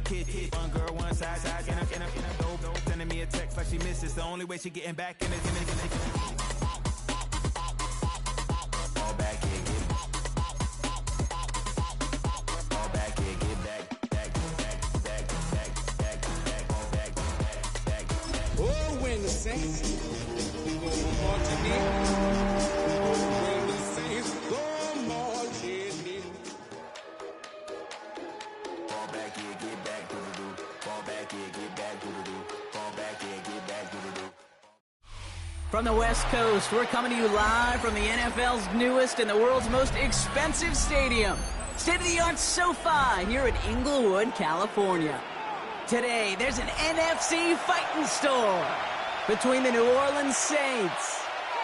kid. One girl, one side, in a dope, sending me a text like she misses. The only way she getting back in it. From the West Coast, we're coming to you live from the NFL's newest and the world's most expensive stadium, state-of-the-art SoFi here in Inglewood, California. Today, there's an NFC fighting store between the New Orleans Saints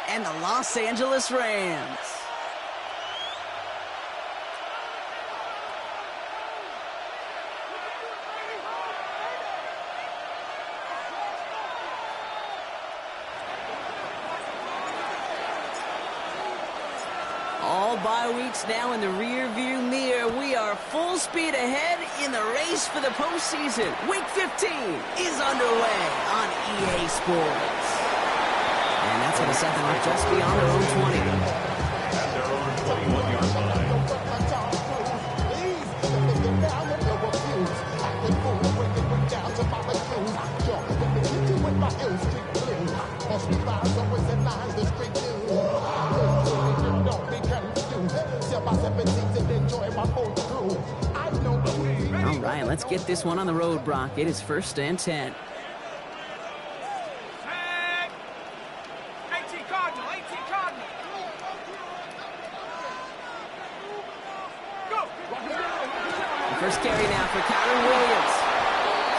and the Los Angeles Rams. All bye weeks now in the rear-view mirror. We are full speed ahead in the race for the postseason. Week 15 is underway on EA Sports. And that's going to set them up just beyond their own 20. At their own 21-yard line. All right, let's get this one on the road, Brock. It is 1st and 10. First carry now for Kyren Williams.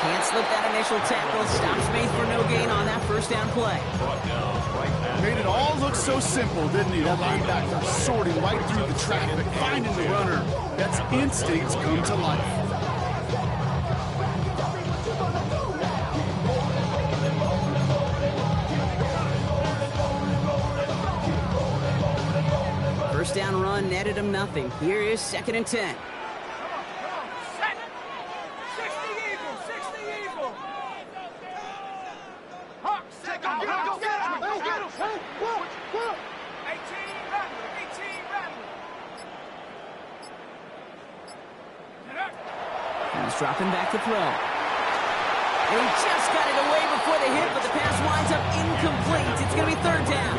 Can't slip that initial tackle. Stops Smith for no gain on that first down play. Made it all look so simple, didn't he? That linebacker sorting right through the traffic, finding the runner. That's instincts come to life. First down run netted him nothing. Here is 2nd and 10. He's dropping back to throw. And he just got it away before the hit, but the pass winds up incomplete. It's going to be 3rd down.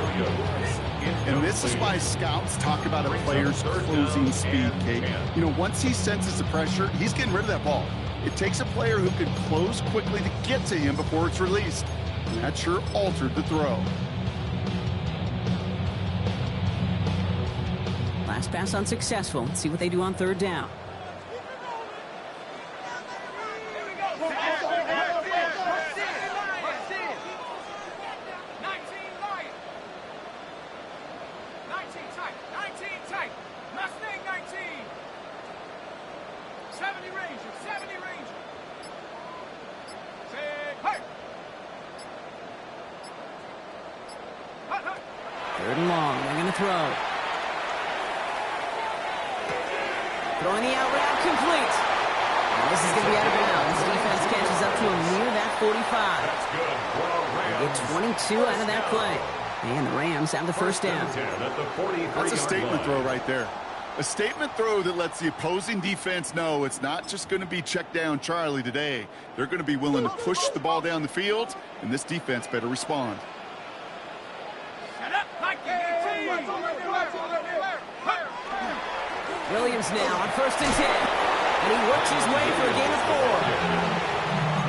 And this is why scouts talk about a player's closing speed, Kate. You know, once he senses the pressure, he's getting rid of that ball. It takes a player who can close quickly to get to him before it's released. And that sure altered the throw. Last pass unsuccessful. Let's see what they do on 3rd down. Third and long. They're going to throw. Throwing the out route complete. And this is going to be out of bounds. Defense catches up to him near that 45. They get 22 out of that play. And the Rams have the first down. That's a statement throw right there. A statement throw that lets the opposing defense know it's not just going to be check down Charlie today. They're going to be willing to push the ball down the field, and this defense better respond. Williams now on 1st and 10. And he works his way for a gain of 4.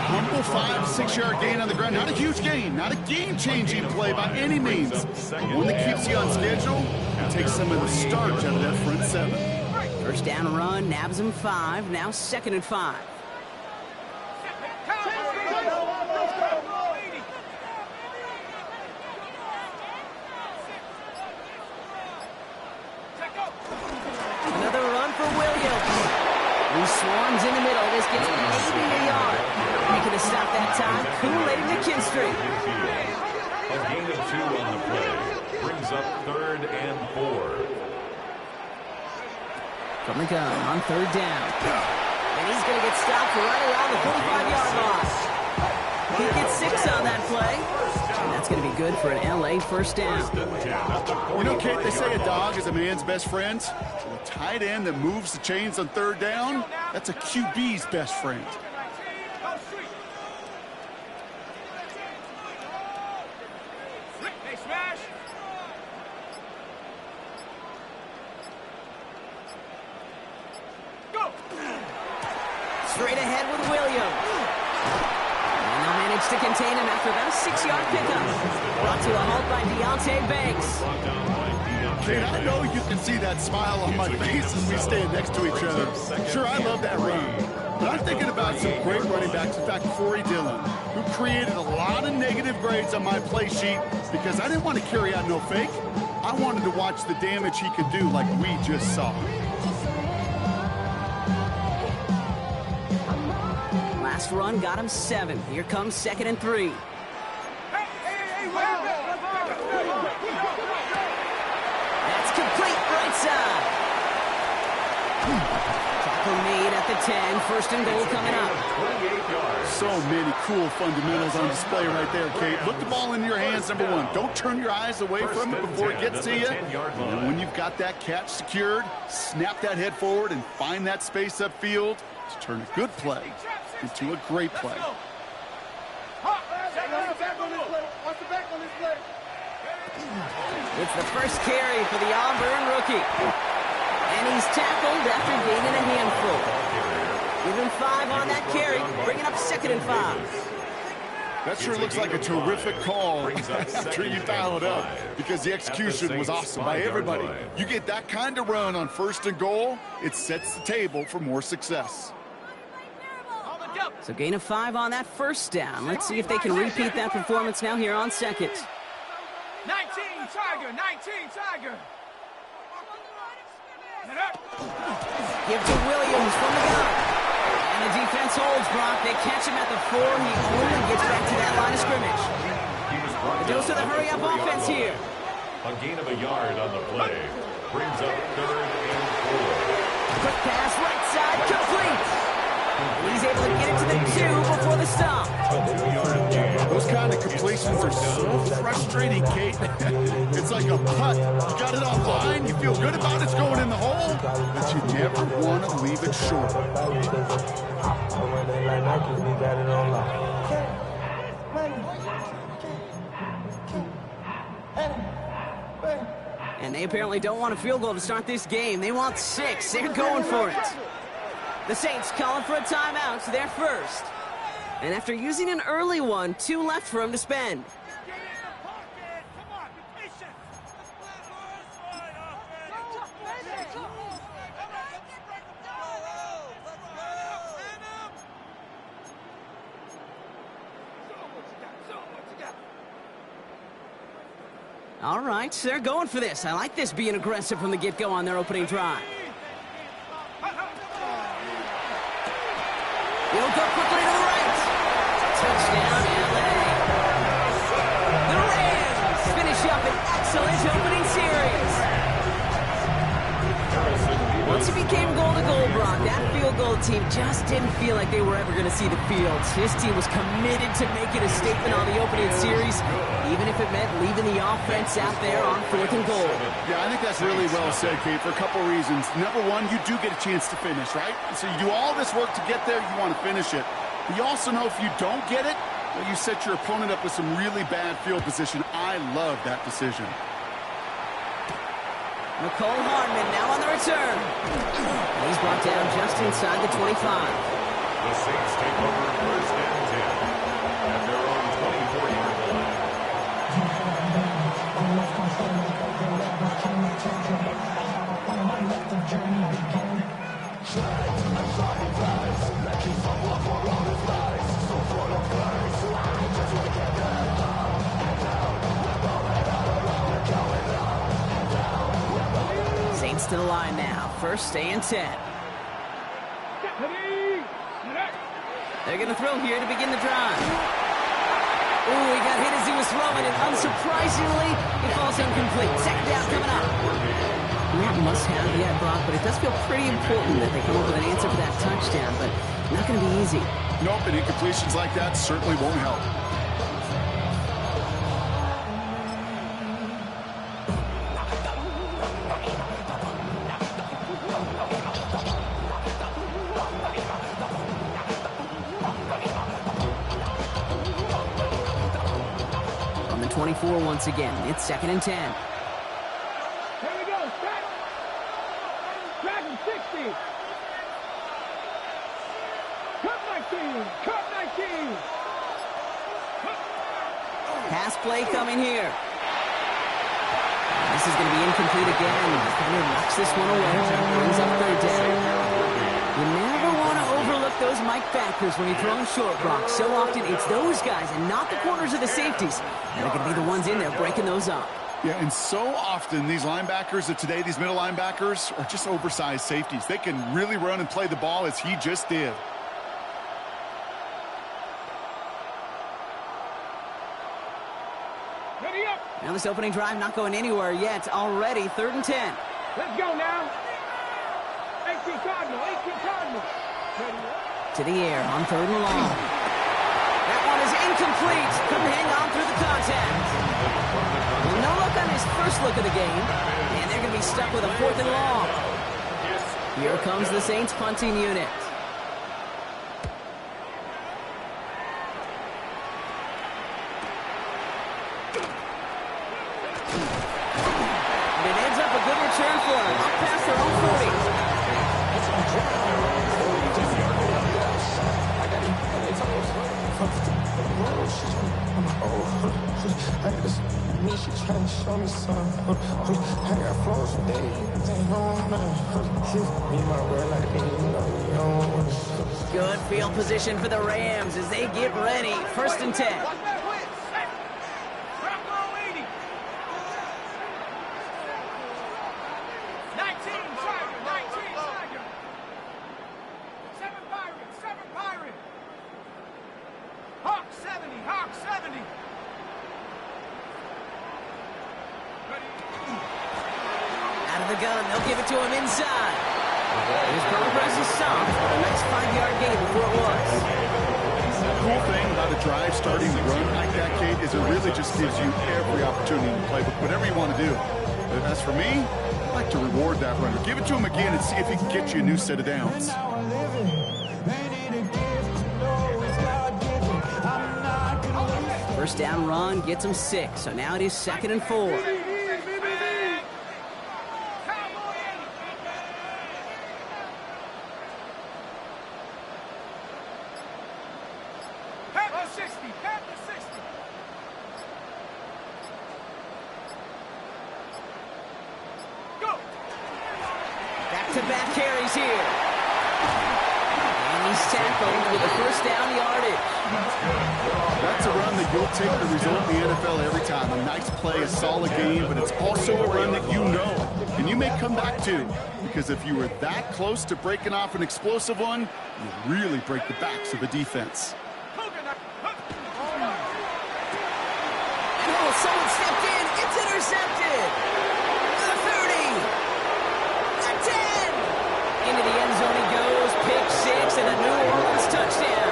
Humble 5-6-yard gain on the ground. Not a huge gain. Not a game-changing play by any means. One that keeps you on schedule and takes some of the starch out of that front 7. First down run, nabs him 5. Now 2nd and 5. Another run for Williams. He swarms in the middle. This gets 80 a yard. Making a stop that time. Kool-Aid McKinstry. A gain of 2 on the play. Brings up 3rd and 4. From the gun on 3rd down. And he's going to get stopped right around the 45-yard line. He gets 6 on that play. And that's going to be good for an LA first down. You know, Kate, they say a dog is a man's best friend. A tight end that moves the chains on third down, that's a QB's best friend. Straight ahead with Williams. And they'll manage to contain him after about a 6-yard pickup. Brought to a halt by Deonte Banks. Kate, I know you can see that smile on my face as we stand next to each other. Sure, I love that run. But I'm thinking about some great running backs. In fact, Corey Dillon, who created a lot of negative grades on my play sheet because I didn't want to carry out no fake. I wanted to watch the damage he could do like we just saw. Last run got him 7. Here comes 2nd and 3. That's complete right side. Tackle made at the 10. 1st and goal coming up. So many cool fundamentals on display right there, Kate. Look the ball in your hands, number 1. Don't turn your eyes away from it before it gets to you. And when you've got that catch secured, snap that head forward and find that space upfield to turn a good play into a great play. It's the first carry for the Auburn rookie. And he's tackled after gaining a handful. Give him 5 on that carry, bringing up 2nd and 5. That sure looks like a terrific call after you dial it up because the execution was awesome by everybody. You get that kind of run on 1st and goal, it sets the table for more success. So gain of 5 on that 1st down. Let's see if they can repeat that performance now here on 2nd. 19 Tiger, 19 Tiger. Give to Williams from the gun. And the defense holds Brock. They catch him at the 4. He only gets back to that line of scrimmage. A dose of the hurry-up offense here. A gain of a yard on the play. Brings up 3rd and 4. Quick pass, right side, complete. He's able to get it to the 2 before the stop. Those kind of completions are so frustrating, Kate. It's like a putt. You got it on line, you feel good about it's going in the hole, but you never want to leave it short. And they apparently don't want a field goal to start this game. They want 6. They're going for it. The Saints calling for a timeout, their first. And after using an early one, 2 left for him to spend. All right, they're going for this. I like this being aggressive from the get-go on their opening drive. He'll go quickly to the right. Touchdown, LA. The Rams finish up an excellent opening series. Once it became goal-to-goal, Brock, that field goal team just didn't feel like they were ever going to see the field. His team was committed to making a statement on the opening series, even if it meant leaving the offense out there on 4th and goal. Yeah, I think that's really well said, Kate, for a couple reasons. Number 1, you do get a chance to finish, right? So you do all this work to get there, you want to finish it. But you also know if you don't get it, well, you set your opponent up with some really bad field position. I love that decision. Nicole Hardman now on the return. He's brought down just inside the 25. The Saints take over 1st and 10 at their own 24-yard line. Saints to the line now. 1st and 10. They're going to throw here to begin the drive. Ooh, he got hit as he was throwing, and unsurprisingly, he falls incomplete. 2nd down coming up. must-have yet, Brock, but it does feel pretty important that they come up with an answer for that touchdown, but not going to be easy. Nope, and incompletions like that certainly won't help. On the 24 once again, it's 2nd and 10. Here we go. Set. Dragon 60. Cut 19. Cut 19. Pass play coming here. This is going to be incomplete again. Defender knocks this one away. Brings up 3rd down. You never want to overlook those Mike backers when you're throwing short, Brock. So often it's those guys and not the corners or the safeties that are going to be the ones in there breaking those up. Yeah, and so often these linebackers of today, these middle linebackers, are just oversized safeties. They can really run and play the ball as he just did. Ready up. Now this opening drive not going anywhere yet. Already 3rd and 10. Let's go now. 18 Cardinal. 18 Cardinal. Ready up. To the air on 3rd and long. That one is incomplete. Couldn't hang on through the contact. Well, no luck on his first look of the game. And they're going to be stuck with a 4th and long. Here comes the Saints punting unit. And it ends up a good return for them. Up past their own 40. Good field position for the Rams as they get ready. 1st and 10. Watch that blitz. Set. Drop low 80. 19 Tiger. 19 Tiger. 7 Pirate. 7 Pirate. Hawk 70. Hawk 70. Ready. Out of the gun, they'll give it to him inside. His progress is soft, but a nice 5-yard gain before it was. The cool thing about a drive starting to run like that, Kate, is it really just gives you every opportunity to play with whatever you want to do. But as for me, I like to reward that runner. Give it to him again and see if he can get you a new set of downs. 1st down run gets him 6, so now it is 2nd and 4. Back-to-back carries here. And he's tackled with a 1st down yardage. That's a run that you'll take the result in the NFL every time. A nice play, a solid game, but it's also a run that you know and you may come back to. Because if you were that close to breaking off an explosive one, you really break the backs of the defense. Oh, someone stepped in. It's intercepted. The 30. The 10. Into the end zone he goes. Pick 6 and a New Orleans touchdown.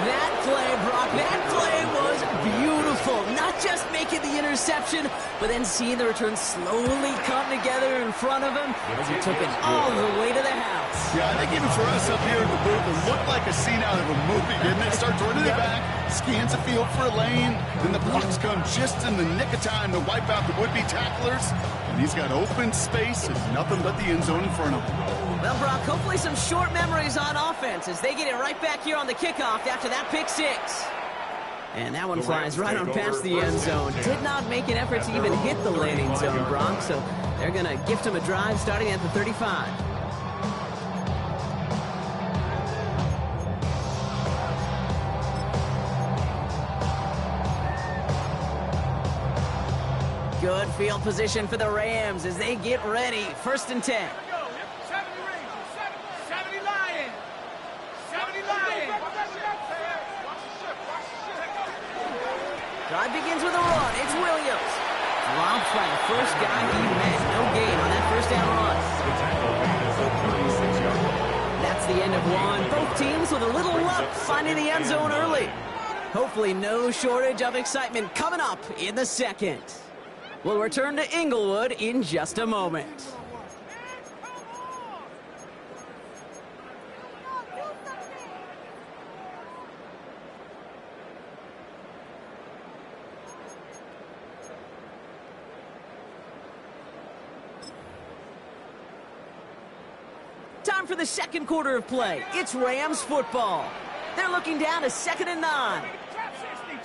That play, Brock, that play was beautiful. Not just making the interception, but then seeing the return slowly come together in front of him as he took it all the way to the house. Yeah, I think even for us up here in the booth, it looked like a scene out of a movie, didn't it? Starts running it back, scans the field for a lane, then the blocks come just in the nick of time to wipe out the would-be tacklers, and he's got open space and nothing but the end zone in front of him. Well, Brock, hopefully some short memories on offense as they get it right back here on the kickoff after that pick 6. And that one flies right on past the end zone. Did not make an effort to even hit the landing zone, Brock, so they're going to gift him a drive starting at the 35. Good field position for the Rams as they get ready. 1st and 10. 70 Rangers, 70 Lions, 70 Lions. Drive begins with a run. It's Williams. Dropped by the first guy he met. No gain on that first down run. The tackle made is a 36-yard line. That's the end of one. Both teams with a little luck finding the end zone early. Hopefully no shortage of excitement coming up in the second. We'll return to Inglewood in just a moment. Time for the second quarter of play. It's Rams football. They're looking down to 2nd and 9.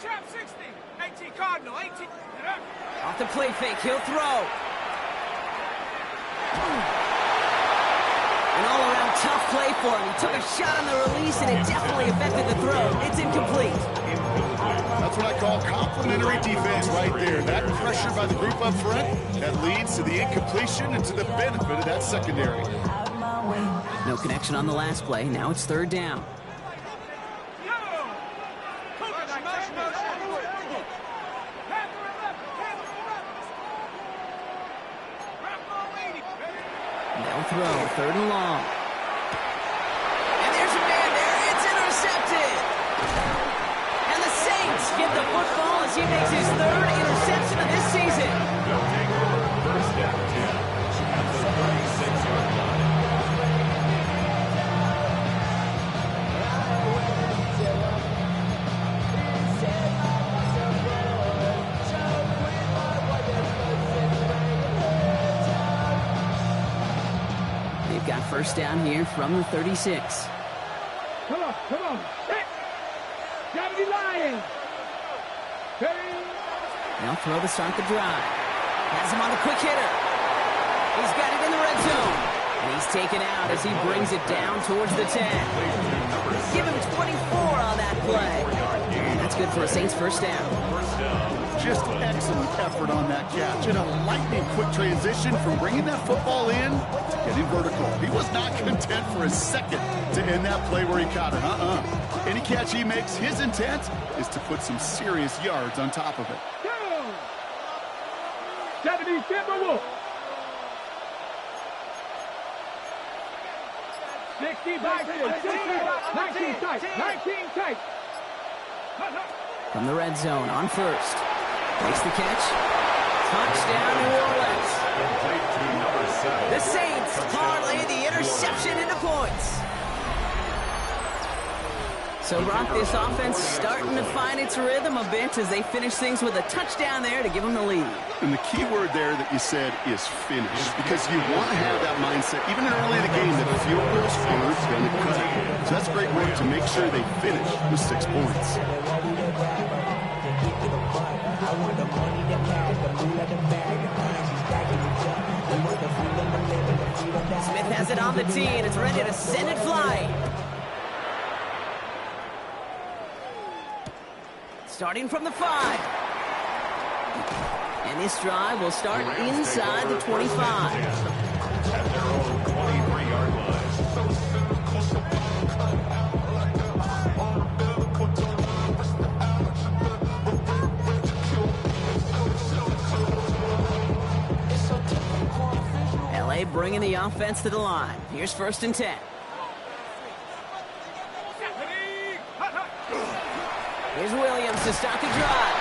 Trap 60, 18 Cardinal, 18. Off the play fake, he'll throw. An all-around tough play for him. He took a shot on the release, and it definitely affected the throw. It's incomplete. That's what I call complimentary defense right there. That pressure by the group up front, that leads to the incompletion and to the benefit of that secondary. No connection on the last play. Now it's 3rd down. They'll throw, 3rd and long. And there's a man there. It's intercepted. And the Saints get the football as he makes his 3rd interception of this season. They'll take over first down 10 at the 36-yard line. They've got first down here from the 36. Come on. Hit. Gotta be lying. They'll throw to start the drive. Has him on the quick hitter. He's got it in the red zone. And he's taken out as he brings it down towards the 10. Give him 24 on that play. And that's good for a Saints first down. Just excellent effort on that catch. And a lightning quick transition from bringing that football in to getting vertical. He was not content for a second to end that play where he caught it. Any catch he makes, his intent is to put some serious yards on top of it. Gotta be Timberwolf. 65, 19 tight. From the red zone on first. Makes the catch. Touchdown, New Orleans. The Saints parlay the interception into points. So, Brock, this offense starting to find its rhythm a bit as they finish things with a touchdown there to give them the lead. And the key word there that you said is finish, because you want to have that mindset, even early in the game, that field goals are going to cut. So that's great work to make sure they finish with 6 points. Smith has it on the tee, and it's ready to send it flying. Starting from the 5. And this drive will start inside the 25. At their own 23-yard line. LA bringing the offense to the line. Here's 1st and 10. Here's Williams to start the drive.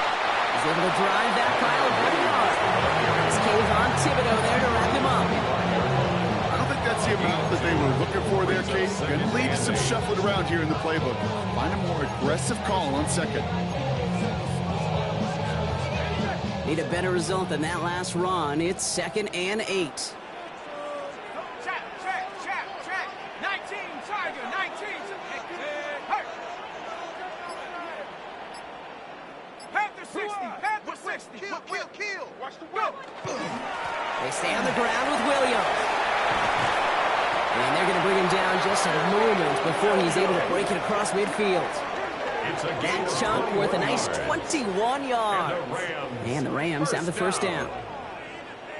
He's able to drive that pile of 1 yard. It's Kayvon Thibodeau there to wrap him up. I don't think that's the amount that they were looking for there, Case. Going to leave some shuffling around here in the playbook. Find a more aggressive call on second. Need a better result than that last run. It's 2nd and 8. Check. 19 Tiger, 19. Panther 60. Kill. Watch the whip. They stay on the ground with Williams. And they're going to bring him down just a moment before he's able to break it across midfield. That chunk worth a nice 21 yards. And the Rams have the first down.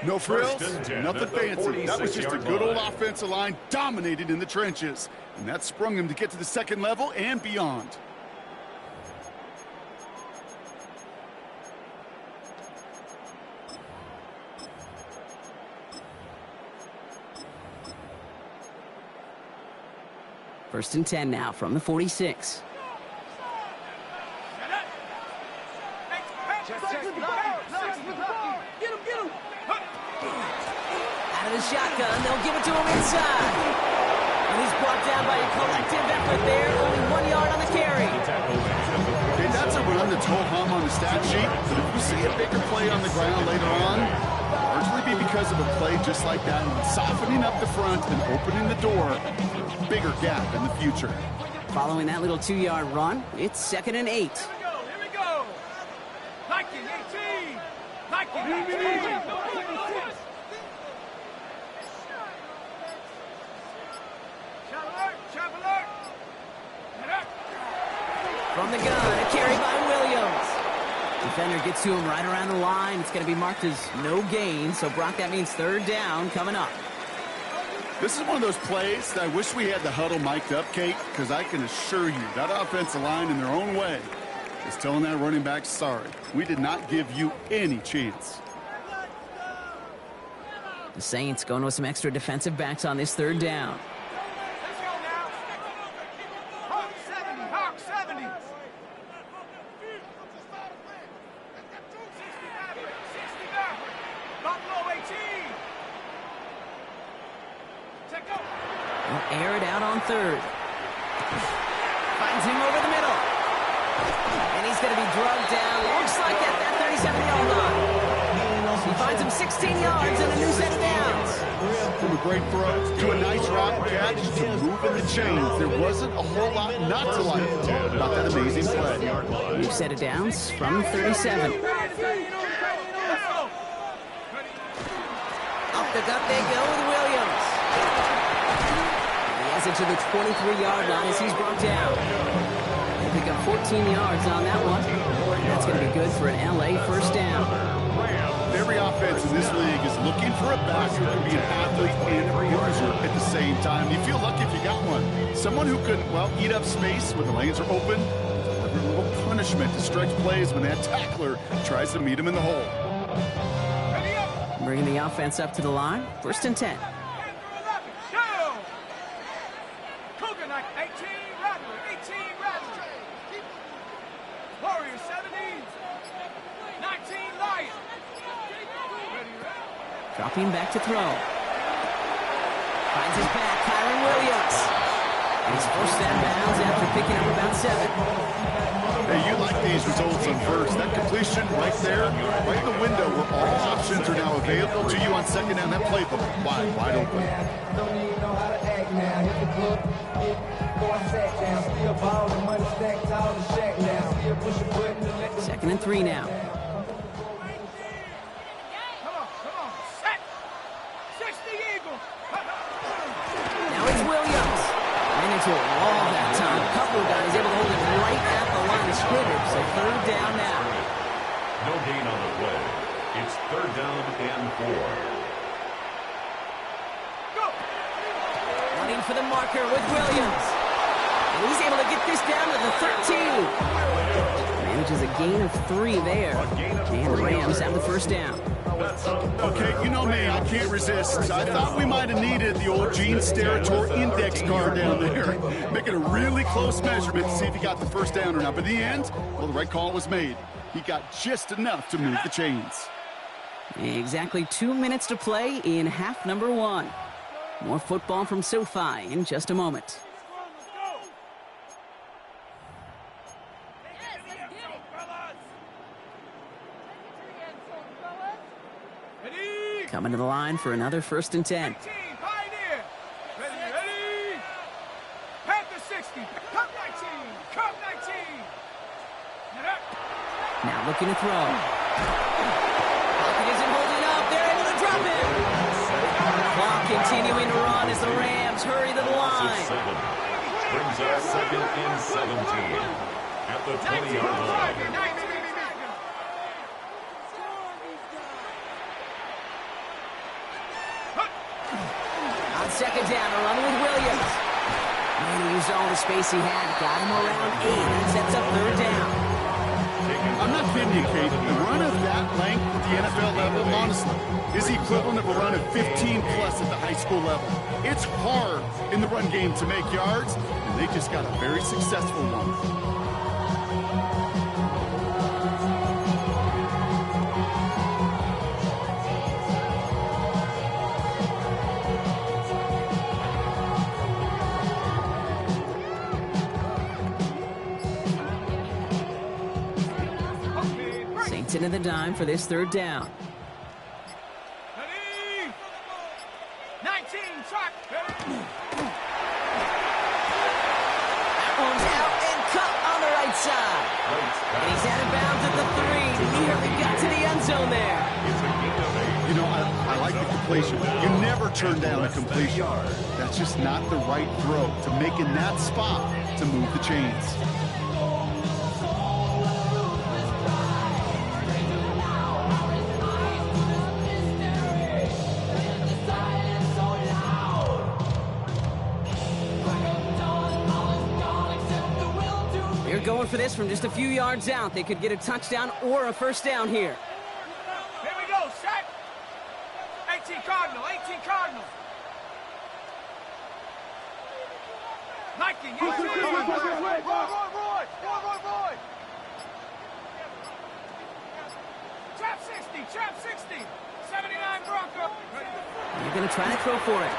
No frills, nothing fancy. That was just a good old offensive line dominated in the trenches. And that sprung him to get to the second level and beyond. First and 10 now from the 46. Out of the shotgun, they'll give it to him inside. And he's brought down by a collective effort there. Only 1 yard on the carry. Okay, that's a run that's ho-hum on the stat sheet. But if we see a bigger play on the ground later on, largely be because of a play just like that, softening up the front and opening the door, bigger gap in the future. Following that little 2-yard run, it's 2nd and 8. Here we go. Viking 18. Viking 18. Traveler. From the gun, a carry by Williams. Defender gets to him right around the line. It's going to be marked as no gain. So, Brock, that means 3rd down coming up. This is one of those plays that I wish we had the huddle mic'd up, Kate, because I can assure you that offensive line in their own way is telling that running back, sorry, we did not give you any chance. The Saints going with some extra defensive backs on this 3rd down. Let's go now. Hawk 70. Hawk 70. 65. Buffalo 18. They'll air it out on 3rd. Finds him over the middle. And he's going to be drugged down. Looks like at that 37-yard line. He finds him 16 yards and a new set of downs. From a great throw to a nice rock catch to moving the chains. There wasn't a whole lot not to like about that amazing play. New set of downs from 37. Up the gut they go with Williams. He has it to the 23-yard line as he's brought down. He'll pick up 14 yards on that one. That's going to be good for an LA 1st down. Every offense in this league is looking for a back who can be an athlete and a bruiser at the same time. You feel lucky if you got one. Someone who can, well, eat up space when the lanes are open. Deliver a little punishment to stretch plays when that tackler tries to meet him in the hole. Bringing the offense up to the line. 1st and 10. Coconut 18, Rattler 18, Rattler. Warrior 70, 19, Lion. Dropping back to throw. Finds his back, Kyron Williams. And he's forced out of bounds after picking up about 7. Hey, you like these results on 1st. That completion right there, right in the window where all options are now available to you on 2nd down. That playbook wide open. Don't even know how to act now. Hit the club, go and sack down. Still ballin', money stacked tall to shack down. Still push a button to let the 2nd and 3 now. Come on, set. 60 Eagle. Now it's Williams. Ran into a wall that time. A couple of guys able to hold it right at the line of scrimmage. So 3rd down now. No gain on the play. It's 3rd down and 4. Running for the marker with Williams. And he's able to get this down to the 13. Manages a gain of 3 there. And the Rams have the 1st down. Okay, you know me, I can't resist. I thought we might have needed the old Gene Steratore index card down there. Making a really close measurement to see if he got the 1st down or not. But in the end, well, the right call was made. He got just enough to move the chains. Exactly 2 minutes to play in half number 1. More football from SoFi in just a moment. Coming to the line for another 1st and 10. Pioneer. Ready. Panther 60. Cup 19. Cup 19. Now looking to throw. Pocket isn't holding up. They're able to drop it. Clock continuing to run as the Rams hurry to the line. Brings us 2nd and 17 at the 20-yard line. On 2nd down, a run with Williams. And he used all the space he had. Got him around 8 and sets up 3rd down. I'm not kidding you, Kate. The run of that length at the NFL level, honestly, is the equivalent of a run of 15-plus at the high school level. It's hard in the run game to make yards, and they just got a very successful one. Saints into the dime for this third down. 19, track. That one's out and cut on the right side. And he's out of bounds at the 3. Nearly got to the end zone there. You know, I like the completion. You never turn down a completion. That's just not the right throw to make in that spot to move the chains. Going for this from just a few yards out. They could get a touchdown or a first down here. Here we go, set. 18 Cardinal, 18 Cardinal. Nike, Roy. Trap 60, 79 Bronco. They're going to try to throw for it.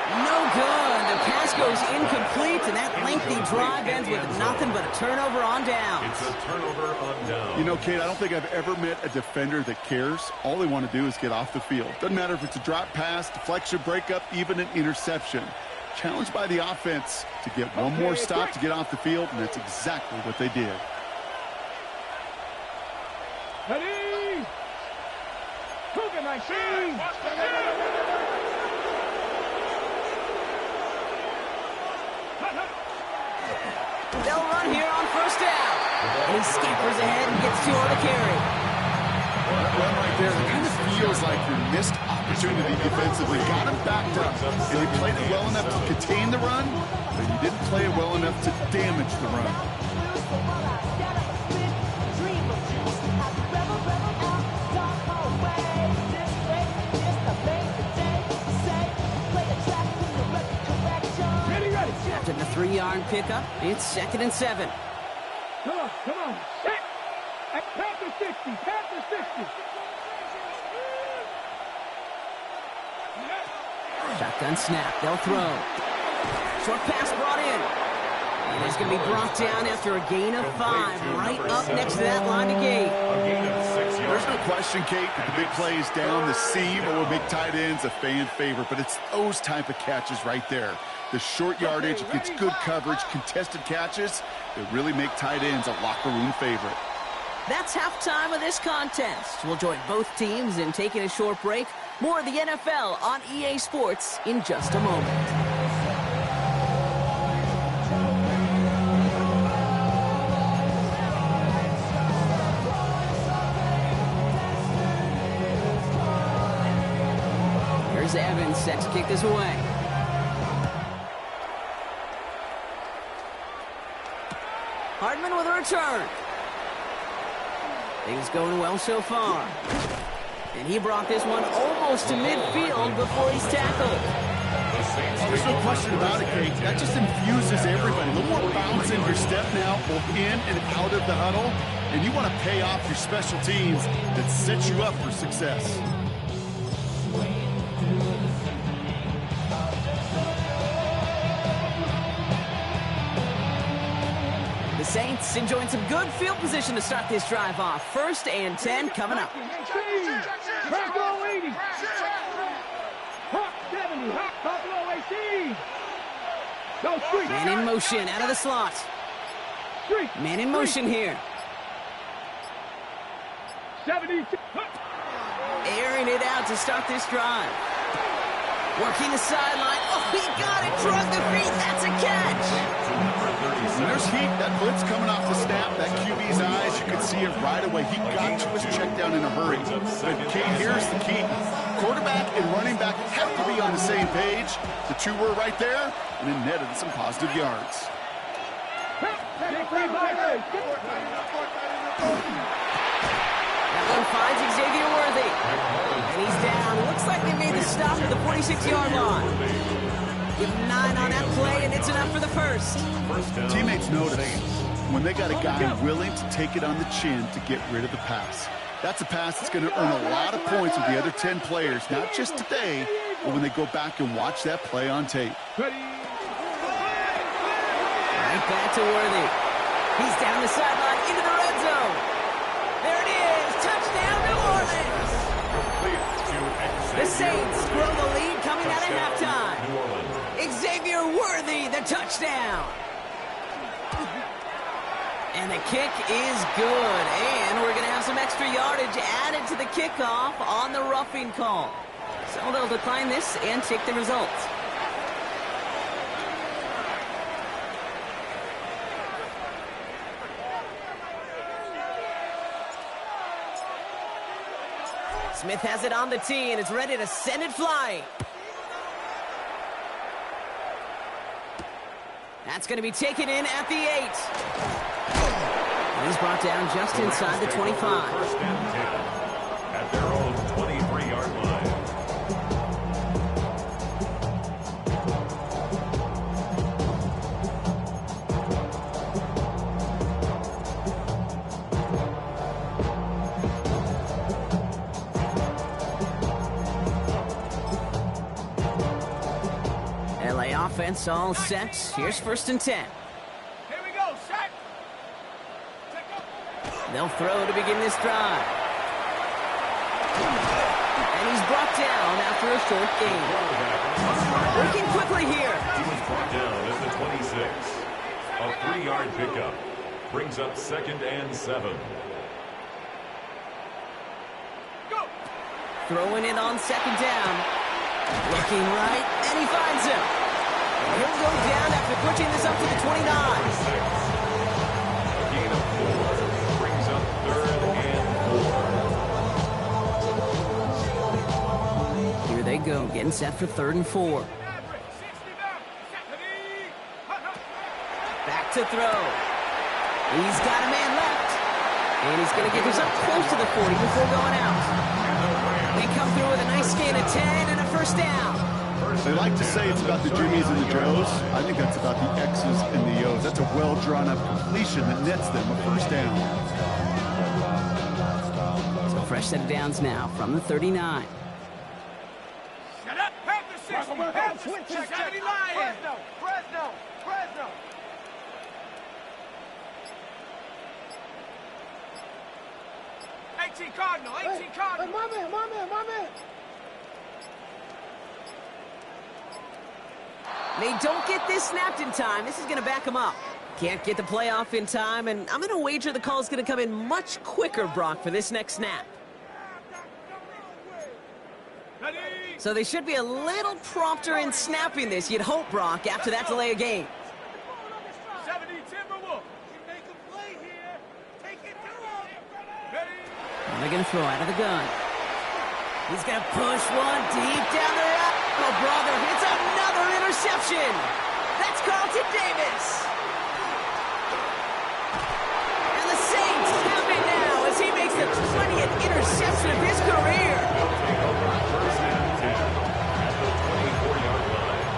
No good. The pass goes incomplete, and that lengthy drive ends with nothing but a turnover on downs. It's a turnover on downs. You know, Kate, I don't think I've ever met a defender that cares. All they want to do is get off the field. Doesn't matter if it's a drop pass, deflection, breakup, even an interception. Challenged by the offense to get one more stop to get off the field, and that's exactly what they did. Ready? Cougar machine. They'll run here on first down. And he scampers ahead and gets 2 on the carry. That run right there, it kind of feels like your missed opportunity defensively. Got him backed up, and he played it well enough to contain the run, but he didn't play it well enough to damage the run. After the 3-yard pickup, it's 2nd and 7. Come on, set. At Panther 60, Panther 60. Shotgun snap, they'll throw. Short pass brought in. And it's going to be brought down after a gain of 5, right up next to that line of gain. A gain of 6 yards. There's no question, Kate, that the big plays down the seam or with big tight ends, a fan favorite, but it's those type of catches right there. The short yardage, it gets good coverage, contested catches that really make tight ends a locker room favorite. That's halftime of this contest. We'll join both teams in taking a short break. More of the NFL on EA Sports in just a moment. Here's Evans set to kick this away. Hardman with a return. Things going well so far. And he brought this one almost to midfield before he's tackled. There's no question about it, Kate. That just infuses everybody. A little more bounce in your step now, both in and out of the huddle. And you want to pay off your special teams that set you up for success. The Saints enjoying some good field position to start this drive off. 1st and 10 coming up. Buffalo 80. Hawk 70. Hawk Buffalo 18. Go street. Man in motion out of the slot. Street. Man in motion here. 72. Airing it out to start this drive. Working the sideline. Oh, he got it. Drug the feet. That's a catch. And there's heat. That blitz coming off the snap. That QB's eyes, you could see it right away. He got to his check down in a hurry. But Kate, here's the key. Quarterback and running back have to be on the same page. The two were right there, and it netted some positive yards. That one finds Xavier Worthy. like they made the stop at the 46-yard line. Give them 9 on that play, and it's enough for the first. Teammates notice when they got a guy willing to take it on the chin to get rid of the pass. That's a pass that's going to earn a lot of points with the other 10 players, not just today, but when they go back and watch that play on tape. Right back to Worthy. He's down the sideline into the red zone. There it is. Touchdown, New Orleans. The Saints grow the lead coming out of halftime. Xavier Worthy, the touchdown. And the kick is good. And we're going to have some extra yardage added to the kickoff on the roughing call. So they'll decline this and take the results. Smith has it on the tee and is ready to send it flying. That's going to be taken in at the 8. And he's brought down just inside the 25. First and 10 at their own 23-yard line. Offense all set. Here's first and 10. Here we go, set. They'll throw to begin this drive. And he's brought down after a short gain. Working quickly here. He was brought down at the 26. A 3-yard pickup brings up 2nd and 7. Go. Throwing it on 2nd down. Looking right, and he finds him. He'll go down after pushing this up to the 29. A gain of 4 brings up 3rd and 4. Here they go, getting set for 3rd and 4. Back to throw. He's got a man left. And he's going to get this up close to the 40 before going out. They come through with a nice gain of 10 and a first down. They like to say it's about the Jimmies and the Joes. I think that's about the X's and the O's. That's a well-drawn-up completion that nets them a first down. So fresh set of downs now from the 39. Shut up. Have the 60. Have the 70 Lions. Fresno. 18 Cardinal. 18 Cardinal. My man. They don't get this snapped in time. This is going to back them up. Can't get the play off in time, and I'm going to wager the call is going to come in much quicker, Brock, for this next snap. Ready. So they should be a little prompter in snapping this, you'd hope, Brock, after that delay of game. 70 Timberwolves. Make a play here. Take it down. Ready. And they're going to throw out of the gun. He's going to push one deep down the right. Oh, brother, it's another interception. That's Carlton Davis. And the Saints have it now as he makes the 20th interception of his career. They'll take over first and 10 at the 24-yard line.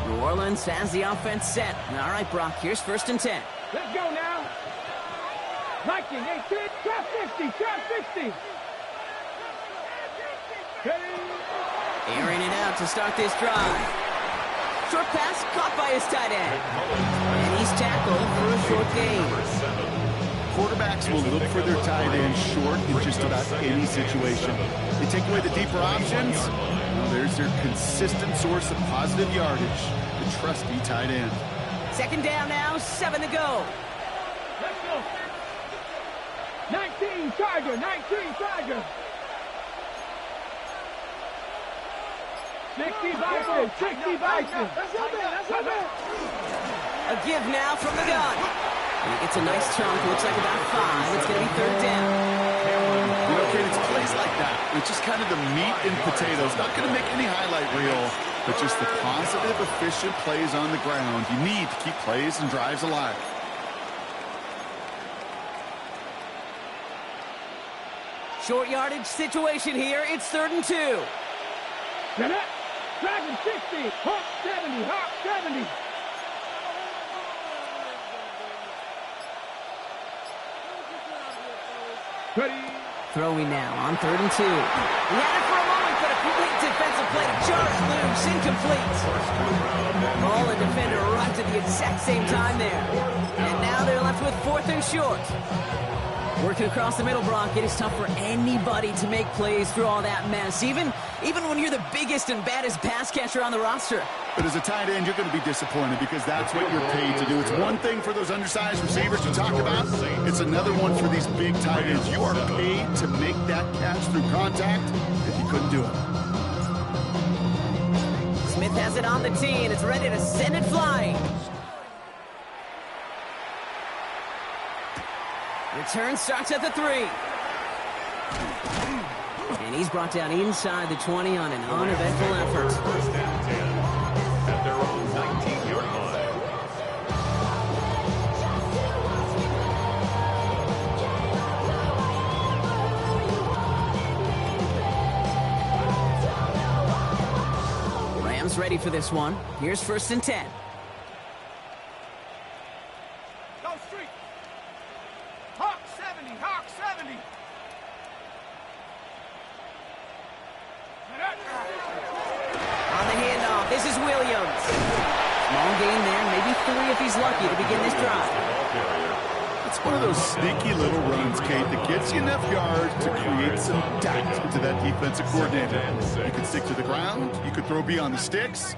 New Orleans has the offense set. All right, Brock, here's first and 10. Let's go now. 19, 18, trap 50, trap 50. Airing it out to start this drive. Short pass caught by his tight end. And he's tackled for a short gain. Quarterbacks will look for their tight end short in just about any situation. They take away the deeper options. Well, there's their consistent source of positive yardage, the trusty tight end. Second down now, 7 to go. Let's go. 19 Charger, 19 Charger. 60 Bison, 60 Bison. That's your man. A give now from the gun. And he gets a nice chunk, looks like about 5. It's going to be third down. You know, Ken, it's plays like that It's just kind of the meat and potatoes. Not going to make any highlight reel, but just the positive, efficient plays on the ground. You need to keep plays and drives alive. Short yardage situation here. It's 3rd and 2. Now that, Dragon 60, Hawk 70, Hawk 70. Ready. Throwing now on 3rd and 2. He had it for a moment, but a complete defensive play to charge loose, incomplete. Ball and defender arrived at the exact same time there. And now they're left with 4th and short. Working across the middle, Brock, it is tough for anybody to make plays through all that mess, even when you're the biggest and baddest pass catcher on the roster. But as a tight end, you're going to be disappointed because that's what you're paid to do. It's one thing for those undersized receivers to talk about. It's another one for these big tight ends. You are paid to make that catch through contact if you couldn't do it. Smith has it on the tee, and it's ready to send it flying. Return starts at the 3. And he's brought down inside the 20 on an uneventful effort. 1st and 10 at their own 19-yard line. Rams ready for this one. Here's 1st and 10. Go street. Hawk 70, Hawk 70. On the handoff, this is Williams. Small gain there, maybe 3 if he's lucky to begin this drive. It's one of those sneaky little runs, Kate, that gets you enough yards to create some doubt into that defensive coordinator. You could stick to the ground, you could throw beyond the sticks,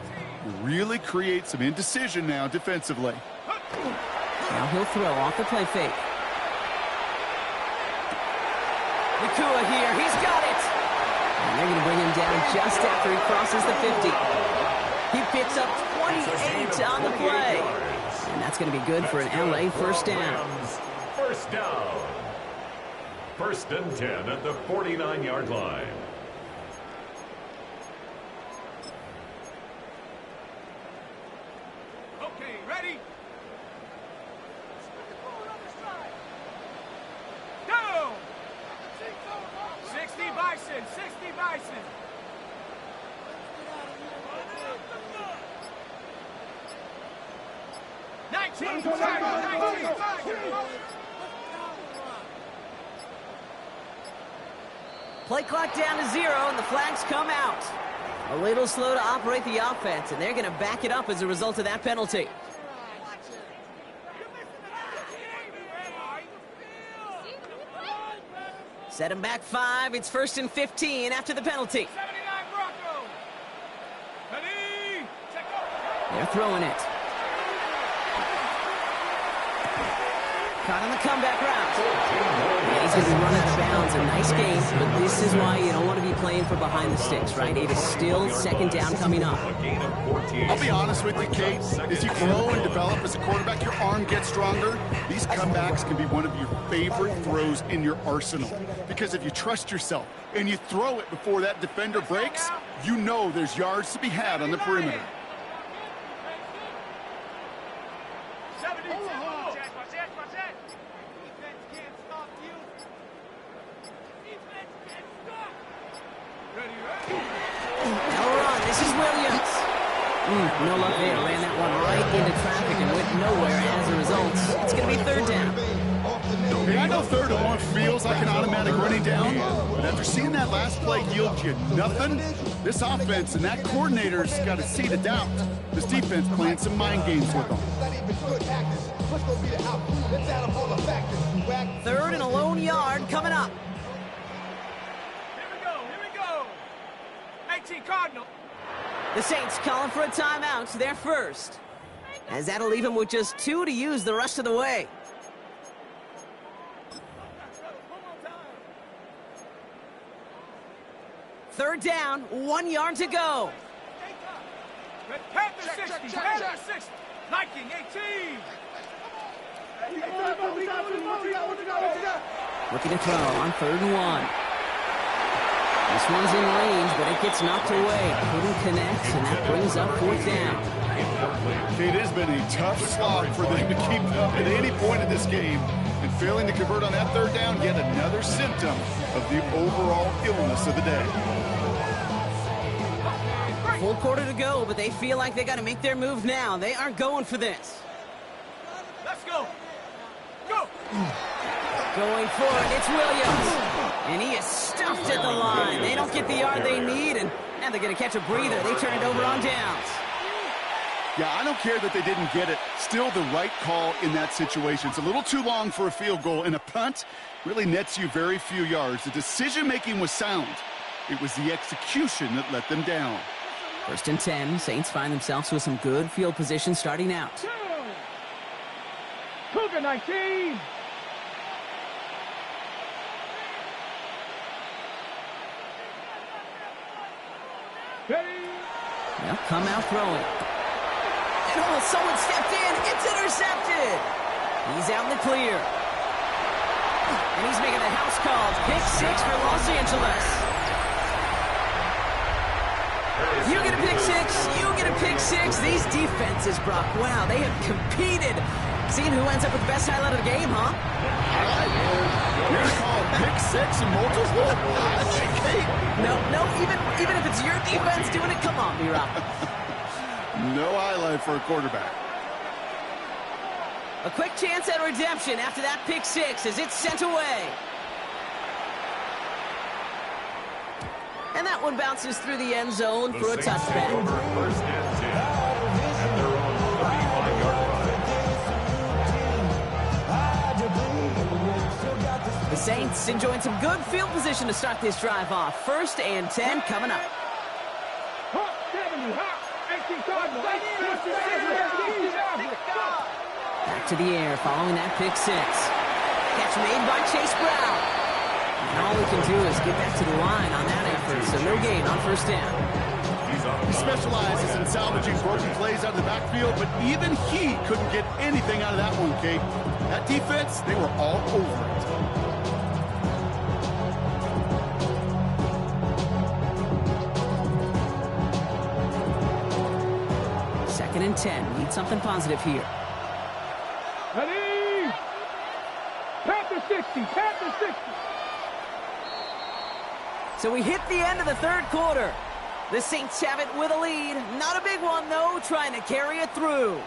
really create some indecision now defensively. Now he'll throw off the play fake. Nakua here, he's got it! And they're going to bring him down just after he crosses the 50. He picks up 28 on the play. And that's going to be good for an LA 1st down. 1st down. 1st and 10 at the 49-yard line. Okay, ready? Go! 60 Bison, 60 Bison. Play clock down to 0, and the flags come out. A little slow to operate the offense, and they're going to back it up as a result of that penalty. Set him back 5. It's 1st and 15 after the penalty. 79 Broncos. Ready? Check up. They're throwing it. Caught on the comeback route. And he's going to be run out of bounds. A nice game, but this is why you don't want to be playing for behind the sticks, right? It is still 2nd down coming up. I'll be honest with you, Kate. As you grow and develop as a quarterback, your arm gets stronger. These comebacks can be one of your favorite throws in your arsenal. Because if you trust yourself and you throw it before that defender breaks, you know there's yards to be had on the perimeter. 72. Watch it. Defense can't stop you. Defense can't stop. Ready? Now we're on. This is Williams. No luck there. Ran that one right into traffic and went nowhere as a result. It's going to be 3rd down. Hey, I know 3rd and 1 feels like an automatic running down, but after seeing that last play yield you nothing, this offense and that coordinator's got a seed of doubt. This defense playing some mind games with them. 3rd and a lone yard coming up. Here we go. 18 Cardinal. The Saints calling for a timeout. They're first. As that'll leave him with just 2 to use the rest of the way. 3rd down, 1 yard to go. Panther 60, Panther 60. Viking 18. Looking to throw on 3rd and 1. This one's in range, but it gets knocked away. Couldn't connect, and that brings up 4th down. It has been a tough slog for them to keep up at any point in this game. And failing to convert on that 3rd down, yet another symptom of the overall illness of the day. Full quarter to go, but they feel like they got to make their move now. They aren't going for this. Let's go. Go. Going for it, it's Williams. And he is stuffed at the line. They don't get the yard they need, and they're going to catch a breather. They turn it over on downs. Yeah, I don't care that they didn't get it. Still the right call in that situation. It's a little too long for a field goal, and a punt really nets you very few yards. The decision-making was sound. It was the execution that let them down. 1st and 10. Saints find themselves with some good field position starting out. Cougar 19. Ready. They'll come out throwing. And oh, someone stepped in. It's intercepted. He's out in the clear. And he's making the house call. Pick 6 for Los Angeles. You get a pick 6. You get a pick 6. These defenses, Brock, wow, they have competed. Seeing who ends up with the best highlight of the game, huh? You're called pick 6 and multiple? No, even if it's your defense doing it, come on, B-Rock. No highlight for a quarterback. A quick chance at redemption after that pick 6 as it's sent away. And that one bounces through the end zone for a touchback. 1st and 10 at their own 35-yard line. The Saints enjoying some good field position to start this drive off. 1st and 10 coming up. Hot 70. Hot. 18 Cardinals. Back to the air following that pick 6. Catch made by Chase Brown. And all we can do is get back to the line on that effort, so no gain on 1st down. He specializes in salvaging broken plays out of the backfield, but even he couldn't get anything out of that one, Kate. That defense, they were all over it. 2nd and 10. Need something positive here. Ready. Panther 60. Panther 60. So we hit the end of the 3rd quarter. The Saints have it with a lead. Not a big one, though, trying to carry it through.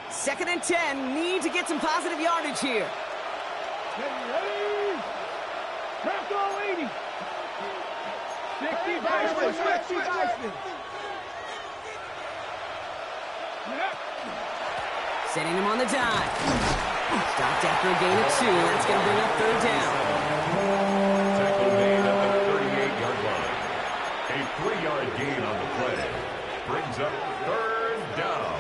Second and 10. Need to get some positive yardage here. Ready. Bronco 80. 60 Dyson. 60 Dyson. Setting him on the dive. Stopped after a gain of 2. That's going to bring up 3rd down. Tackle made at the 38-yard line. A 3-yard gain on the play. Brings up 3rd down.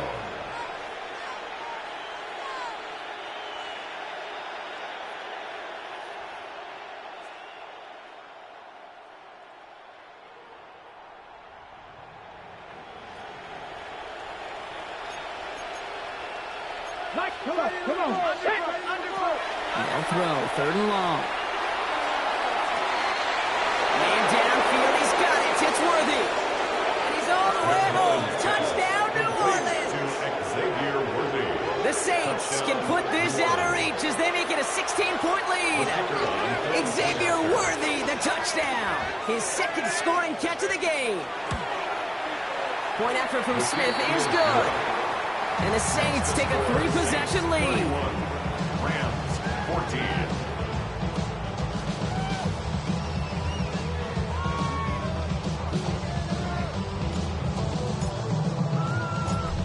Come on. They'll throw. 3rd and long. Man downfield. He's got it. It's Worthy. And he's all the way home. Touchdown, New Orleans. Xavier Worthy. The Saints can put this out of reach as they make it a 16-point lead. Xavier Worthy, the touchdown. His 2nd scoring catch of the game. Point effort from Smith is good. And the Saints take a 3-possession lead. Rams 14.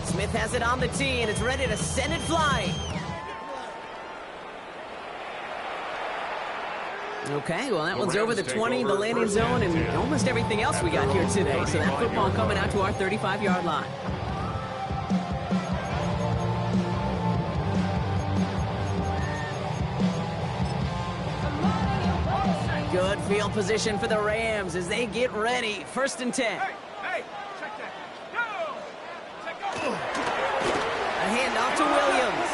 Smith has it on the tee and is ready to send it flying. No Okay, well, that one's over the 20, the landing zone, and almost everything else we got here today. So that football coming out to our 35-yard line. Good field position for the Rams as they get ready. 1st and 10. Hey, check that. Go! Check go! A handoff to Williams.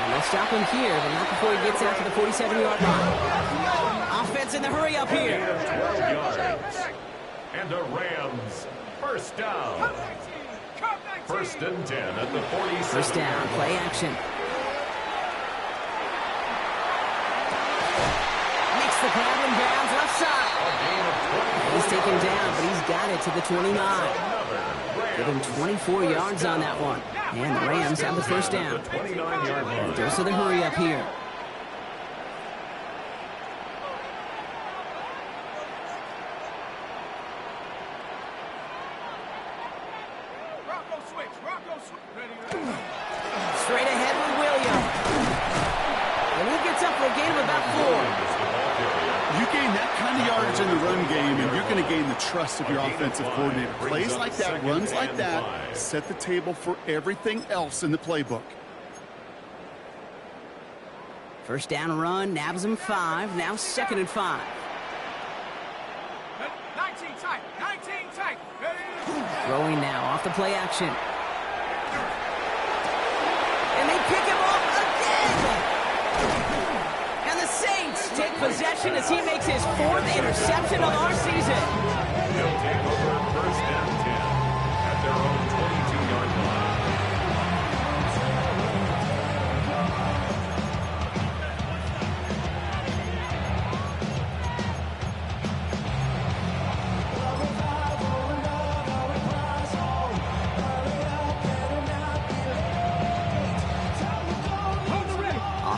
And they'll stop him here, but not before he gets out to the 47-yard line. Offense in the hurry up here. 12 yards. And the Rams, first down. 1st and 10 at the 47. First down, play action. Makes the grab and bounds left side. He's taken down, but he's got it to the 29. Give him 24 yards on that one. And the Rams have the first down. 29-yard line. Dose of the hurry up here. Rocco switch. Ready to go. Straight ahead with Williams. And he gets up for a gain of about 4. You gain that kind of yardage in the run game, and you're going to gain the trust of your offensive coordinator. Plays like that, runs like that, set the table for everything else in the playbook. First down run, nabs him 5. Now 2nd and 5. 19 tight. Ready to go. Throwing now off the play action. And they pick him off again. And the Saints take possession as he makes his 4th interception of our season. They'll take over 1st and 10 at their own 22-yard line.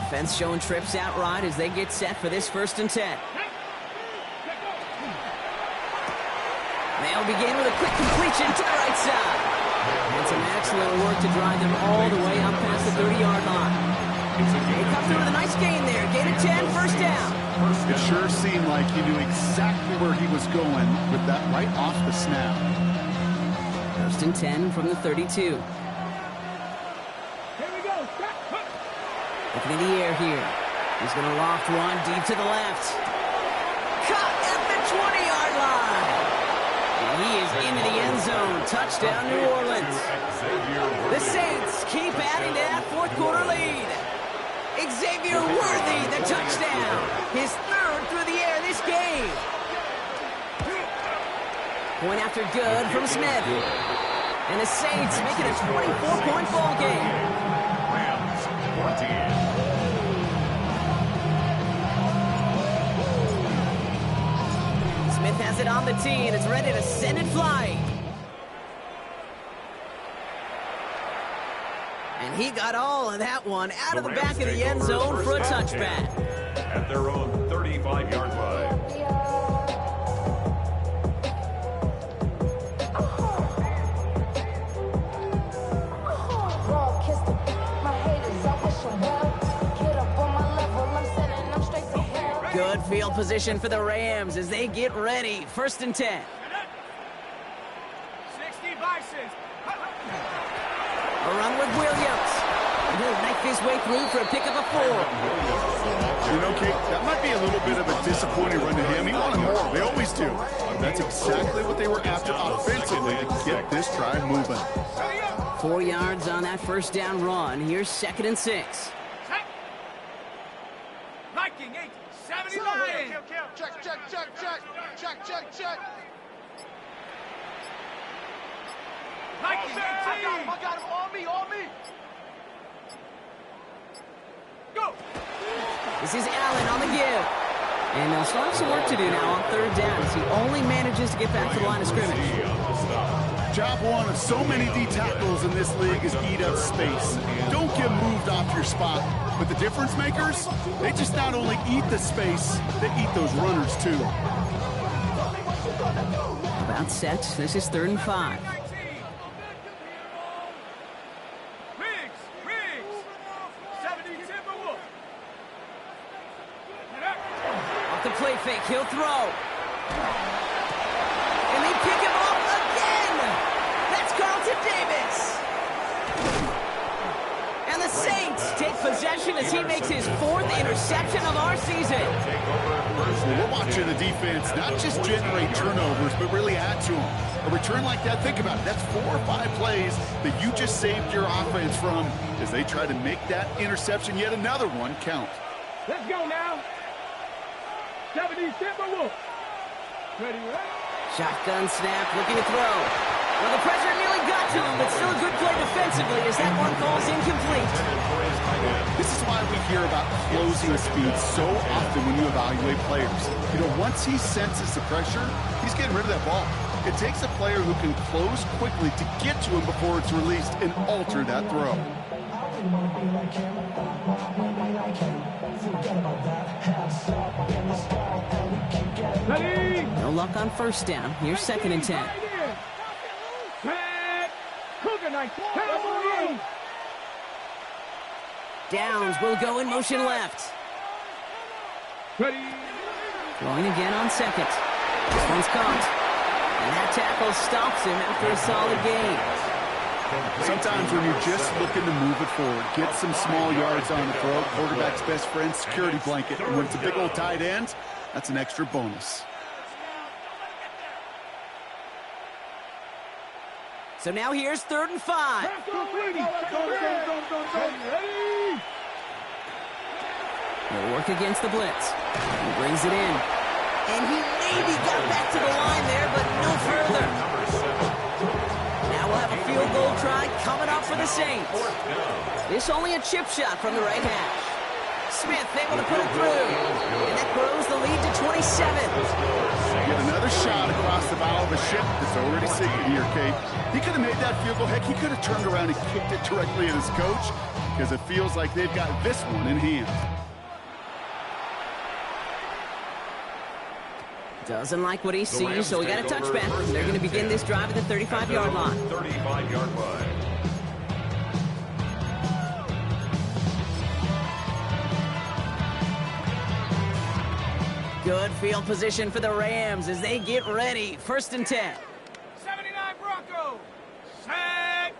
Offense showing trips out right as they get set for this 1st and 10. They'll begin with a quick completion to the right side. And some excellent work to drive them all the way up past the 30-yard line. They come through with a nice gain there. Gain of 10, first down. It sure seemed like he knew exactly where he was going with that right off the snap. 1st and 10 from the 32. Here we go. Looking in the air here. He's going to loft one deep to the left. Caught at the 20-yard line. And he is into the end zone. Touchdown, New Orleans. The Saints keep adding to that 4th quarter lead. Xavier Worthy, the touchdown. His 3rd through the air this game. Point after good from Smith. And the Saints make it a 24-point ball game. Rams, 14. Smith has it on the tee, and it's ready to send it flying. And he got all of that one out of the back of the end zone for a touchback. At their own 35-yard line. Good field position for the Rams as they get ready. 1st and 10. 60 Bisons. A run with Williams. And he'll make his way through for a pickup of 4. You know, Kate, that might be a little bit of a disappointing run to him. He wanted more. They always do. That's exactly what they were after offensively to get this drive moving. 4 yards on that first down run. Here's 2nd and 6. Viking 8, 70 Lions. Check. Viking 18. I got him. On me. Go. This is Allen on the give. And they'll still have some work to do now on 3rd down as he only manages to get back to the line of scrimmage. Job one of so many D tackles in this league is eat up space. Don't get moved off your spot. But the difference makers, they just not only eat the space, they eat those runners too. About set. This is 3rd and 5. Riggs. 70 Timberwolves. fake. He'll throw. And they pick him off again. That's Carlton Davis. And the Saints take possession as he makes his 4th interception of our season. Well, we're watching the defense not just generate turnovers, but really add to them. A return like that, think about it. That's 4 or 5 plays that you just saved your offense from as they try to make that interception, yet another one, count. Let's go now. 70 Timberwolves. Ready, ready. Shotgun snap, looking to throw. Well, the pressure nearly got to him, but still a good play defensively as that one falls incomplete. This is why we hear about closing speed so often when you evaluate players. You know, once he senses the pressure, he's getting rid of that ball. It takes a player who can close quickly to get to him before it's released and alter that throw. Ready. No luck on first down. Here's 2nd and 10. Set. Cougar Knights. Cowboys. Downs will go in motion left. Ready. Throwing again on 2nd. This one's caught. And that tackle stops him after a solid gain. Sometimes when you're just looking to move it forward, get some small yards on the throw, quarterback's best friend, security blanket. And when it's a big old tight end, that's an extra bonus. So now here's 3rd and 5. He'll work against the blitz. He brings it in. And he maybe got back to the line there, but no further. Now we'll have a field goal try coming up for the Saints. This only a chip shot from the right hash. Smith able to put it through. And that grows the lead to 27. Get another shot across the bow of a ship that's already sinking here, Kate. He could have made that field goal. Heck, he could have turned around and kicked it directly at his coach because it feels like they've got this one in hand. Doesn't like what he sees, so we got a touchback. They're going to begin this drive at the 35-yard line. 35-yard line. Good field position for the Rams as they get ready. 1st and 10. 79 Broncos. Set.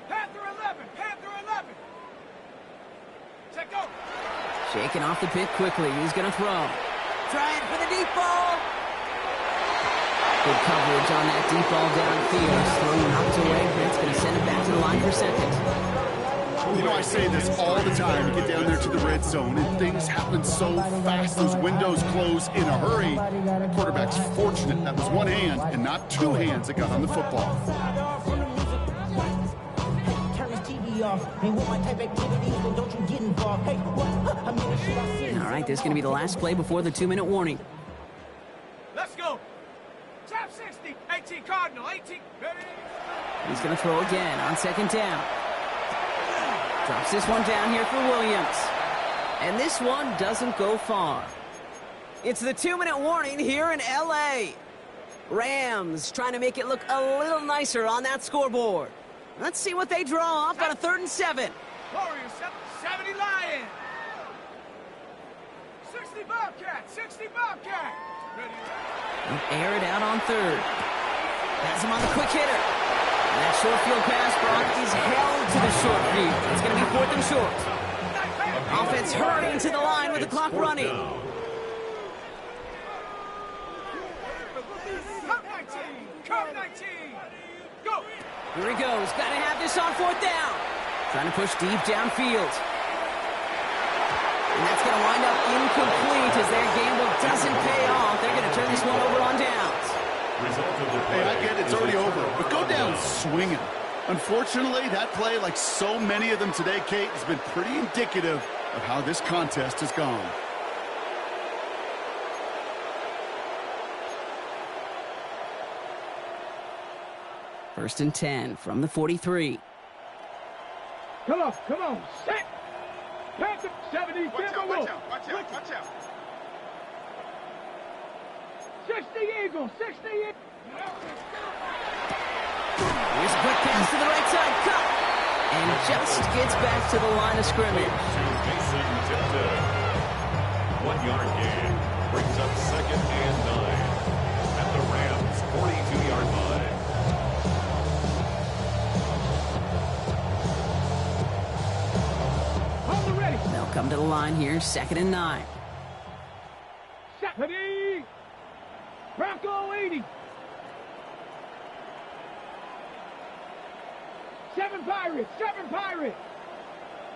Panther 11. Panther 11. Set, go. Shaking off the pit quickly. He's going to throw. Trying for the deep ball. Good coverage on that deep ball downfield. Throw knocked away. That's going to send it back to the line for 2nd. You know, I say this all the time. You get down there to the red zone, and things happen so fast. Those windows close in a hurry. Quarterback's fortunate. That was one hand and not 2 hands that got on the football. All right, this is going to be the last play before the 2-minute warning. Let's go. Top 60. 18 Cardinal. 18. Ready. He's going to throw again on 2nd down. Drops this one down here for Williams. And this one doesn't go far. It's the 2-minute warning here in L.A. Rams trying to make it look a little nicer on that scoreboard. Let's see what they draw up on a 3rd and 7. Warriors. 70 Lions. 60 Bobcat. 60 Bobcat. Ready. Air it out on 3rd. Has him on the quick hitter. And that short field pass, Brock, is held to the short field. It's going to be 4th and short. Offense hurrying to the line with the clock running. Cup 19. Go. Here he goes. Got to have this on 4th down. Trying to push deep downfield. And that's going to wind up incomplete as their gamble doesn't pay off. They're going to turn this one over on downs. Hey, I get it, it's already over, but go down swinging. Unfortunately, that play, like so many of them today, Kate, has been pretty indicative of how this contest has gone. First and 10 from the 43. Come on, set. Panther 70 Timberwolves. Watch out. 60 Eagles, 60 Eagles. Here's a quick pass to the right side, cut. And just gets back to the line of scrimmage. Jason Tipton. 1 yard gain. line here, 2nd and 9. Ready? Bronco 80. 7 Pirates. 7 Pirates.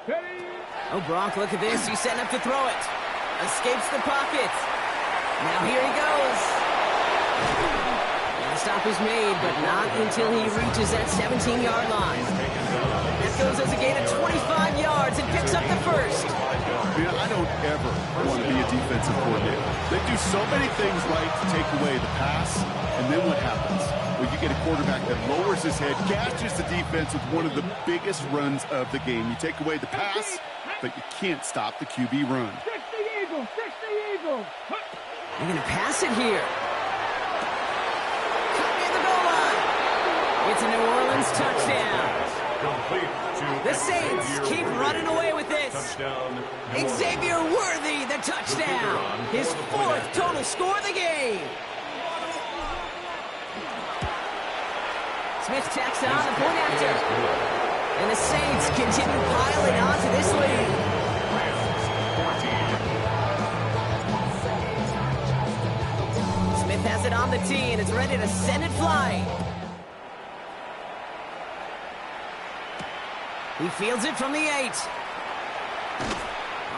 Ready? Oh, Gronk, look at this. He's setting up to throw it. Escapes the pocket. Now here he goes. And the stop is made, but not until he reaches that 17-yard line. That goes as a gain of 25 yards and picks up the first. Yeah, I don't ever want to be a defensive coordinator. They do so many things right to take away the pass, and then what happens? Well, you get a quarterback that lowers his head, gashes the defense with one of the biggest runs of the game. You take away the pass, but you can't stop the QB run. 60 Eagles. 60 Eagles. They're going to pass it here. Cut near the goal line. It's a New Orleans touchdown. The Saints keep running away with this. Xavier Worthy, the touchdown. His 4th total score of the game. Smith tacks on the point after. And the Saints continue piling onto this lead. Smith has it on the tee, and it's ready to send it flying. He fields it from the 8.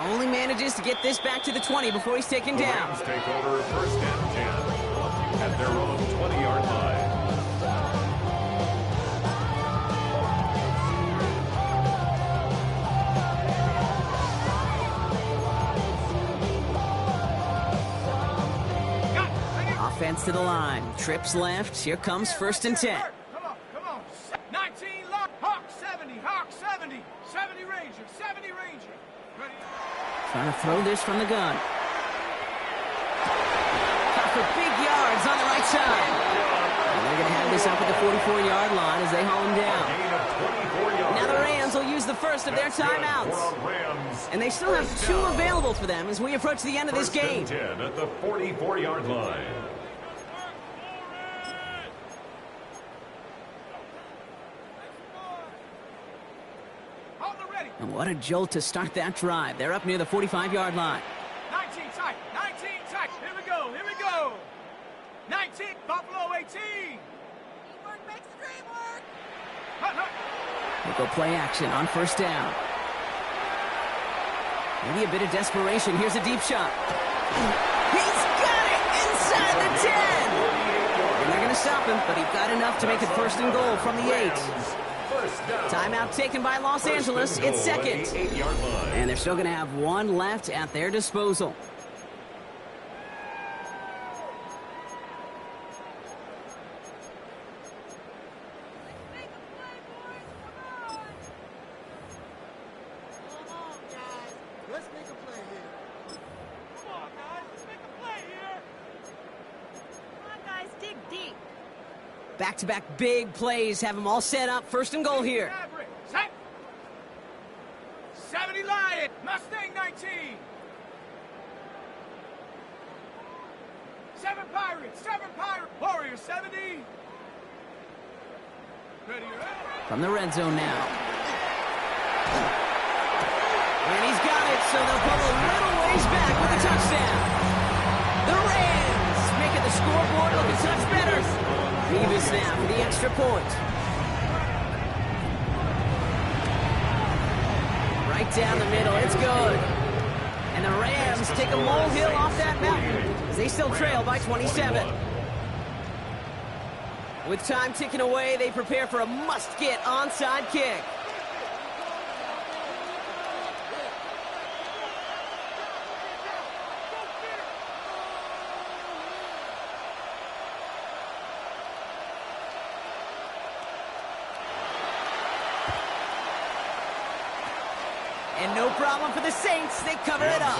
Only manages to get this back to the 20 before he's taken down. Rams take over 1st and 10 at their own 20-yard line. Offense to the line. Trips left. Here comes 1st and 10. Come on. 19 lock. Hawk 70. Hawk 70. 70 Ranger. 70 Ranger. Ready? Trying to throw this from the gun. Got for big yards on the right side. And they're going to have this up at the 44-yard line as they haul him down. Now the Rams will use the first of their timeouts. And they still have 2 available for them as we approach the end of this game. 10 at the 44-yard line. And what a jolt to start that drive. They're up near the 45-yard line. 19 tight. 19 tight. Here we go. Here we go. 19. Buffalo 18. Teamwork makes the dream work. They go play action on 1st down. Maybe a bit of desperation. Here's a deep shot. He's got it inside the 10. And they're going to stop him, but he got enough to make it 1st and goal from the 8. Timeout taken by Los Angeles. It's 2nd. And they're still going to have 1 left at their disposal. Back-to-back big plays have them all set up. 1st and goal here. Set. 70 Lion. Mustang 19. 7 Pirates. 7 Pirates. Warrior 70. Ready. From the red zone now. And he's got it, so they'll pull a little ways back with a touchdown. The Rams making the scoreboard look a touch better. Davis now for the extra point. Right down the middle, it's good. And the Rams take a molehill off that mountain as they still trail by 27. With time ticking away, they prepare for a must-get onside kick. And no problem for the Saints. They cover it up.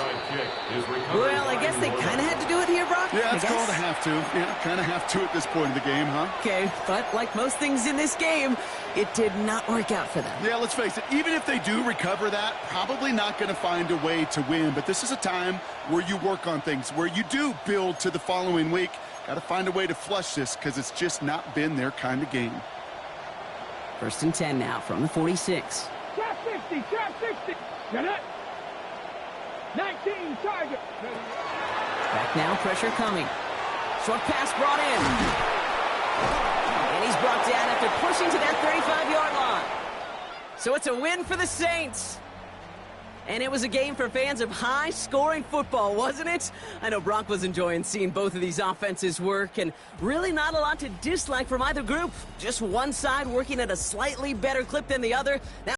Well, I guess they kind of had to do it here, Brock. Yeah, it's called a have to. Yeah, kind of have to at this point in the game, huh? Okay, but like most things in this game, it did not work out for them. Yeah, let's face it. Even if they do recover that, probably not going to find a way to win. But this is a time where you work on things, where you do build to the following week. Got to find a way to flush this because it's just not been their kind of game. 1st and 10 now from the 46. Trap 60. Trap 60. Get it. 19, Charger. Back now, pressure coming. Short pass brought in. And he's brought down after pushing to that 35-yard line. So it's a win for the Saints. And it was a game for fans of high-scoring football, wasn't it? I know Brock was enjoying seeing both of these offenses work, and really not a lot to dislike from either group. Just one side working at a slightly better clip than the other. Now